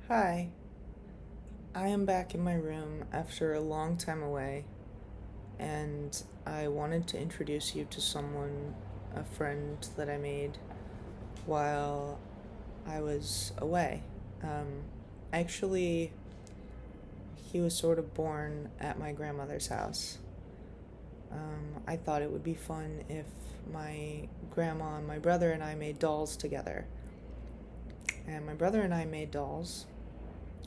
Hi, I am back in my room after a long time away, and I wanted to introduce you to someone, a friend that I made while I was away. Um, actually, he was sort of born at my grandmother's house. I thought it would be fun if my grandma and my brother and I made dolls together. And my brother and I made dolls.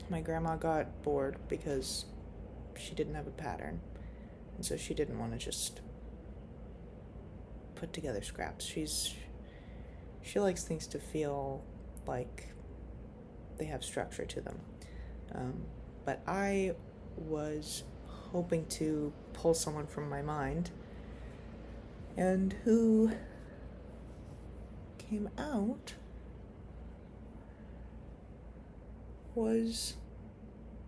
My grandma got bored because she didn't have a pattern, and so she didn't want to just put together scraps. She likes things to feel like they have structure to them. But I was hoping to pull someone from my mind, and who came out was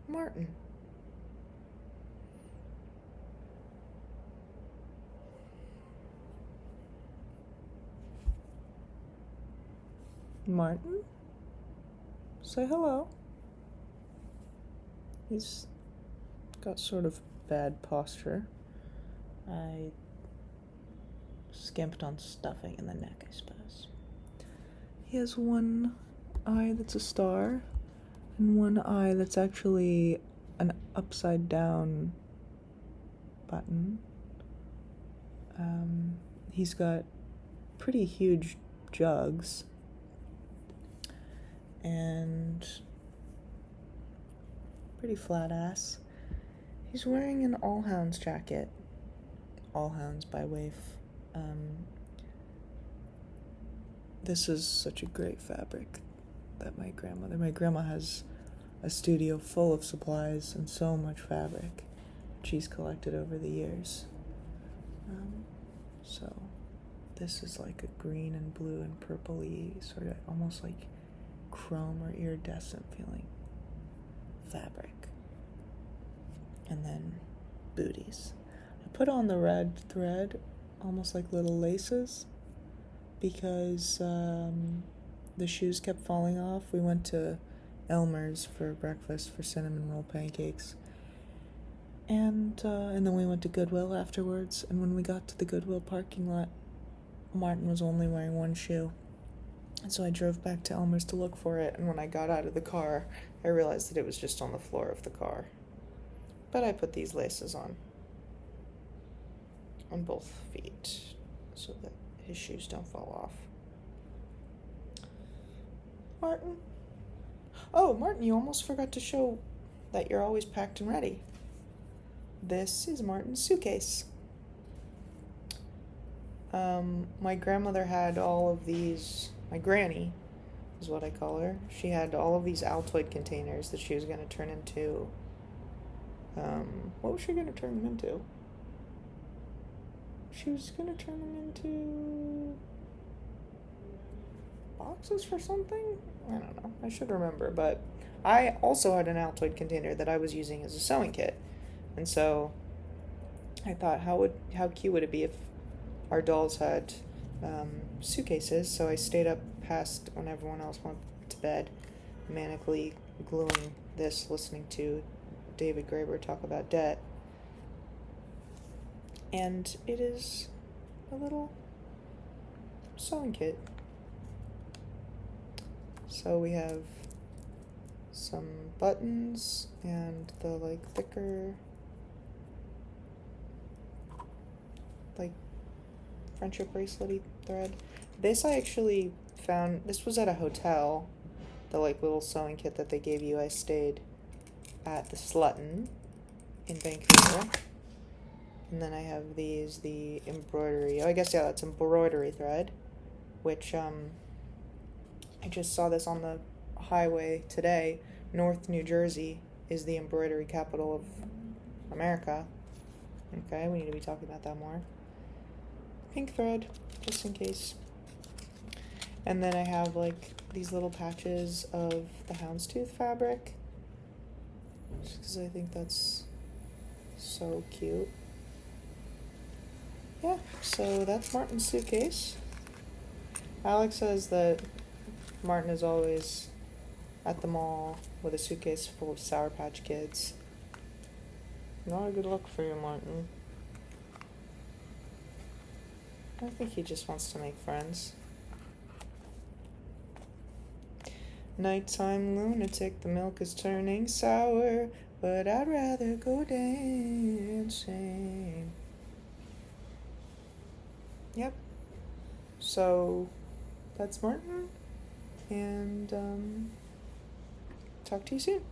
Martyn. Martyn? Say hello. He's got sort of bad posture. I skimped on stuffing in the neck, I suppose. He has one eye that's a star, and one eye that's actually an upside down button. He's got pretty huge jugs and pretty flat ass. He's wearing an All Hounds jacket. All Hounds by Waif. This is such a great fabric that my grandma has a studio full of supplies and so much fabric she's collected over the years. So this is like a green and blue and purpley, sort of almost like chrome or iridescent feeling fabric. And then booties. I put on the red thread, almost like little laces, because the shoes kept falling off. We went to Elmer's for breakfast for cinnamon roll pancakes. And then we went to Goodwill afterwards, and when we got to the Goodwill parking lot, Martyn was only wearing one shoe. And so I drove back to Elmer's to look for it, and when I got out of the car, I realized that it was just on the floor of the car. But I put these laces on both feet so that his shoes don't fall off. Martyn? Oh, Martyn, you almost forgot to show that you're always packed and ready. This is Martyn's suitcase. My grandmother had all of these, my granny is what I call her. She had all of these Altoid containers that she was going to turn into, what was she going to turn them into? She was going to turn them into boxes for something? I don't know. I should remember, but I also had an Altoid container that I was using as a sewing kit. And so I thought, how cute would it be if our dolls had suitcases? So I stayed up past when everyone else went to bed, manically gluing this, listening to David Graeber talk about debt. And it is a little sewing kit. So we have some buttons and the thicker friendship bracelet-y thread. This I actually found, this was at a hotel, the little sewing kit that they gave you. I stayed at the Slutton in Vancouver. And then I have the embroidery, that's embroidery thread, which I just saw this on the highway today. North New Jersey is the embroidery capital of America. Okay, we need to be talking about that more. Pink thread, just in case. And then I have these little patches of the houndstooth fabric, just because I think that's so cute. Yeah, so that's Martyn's suitcase. Alex says that Martyn is always at the mall with a suitcase full of Sour Patch Kids. Not a good look for you, Martyn. I think he just wants to make friends. Nighttime lunatic, the milk is turning sour, but I'd rather go dancing. Yep. So, that's Martyn, and talk to you soon.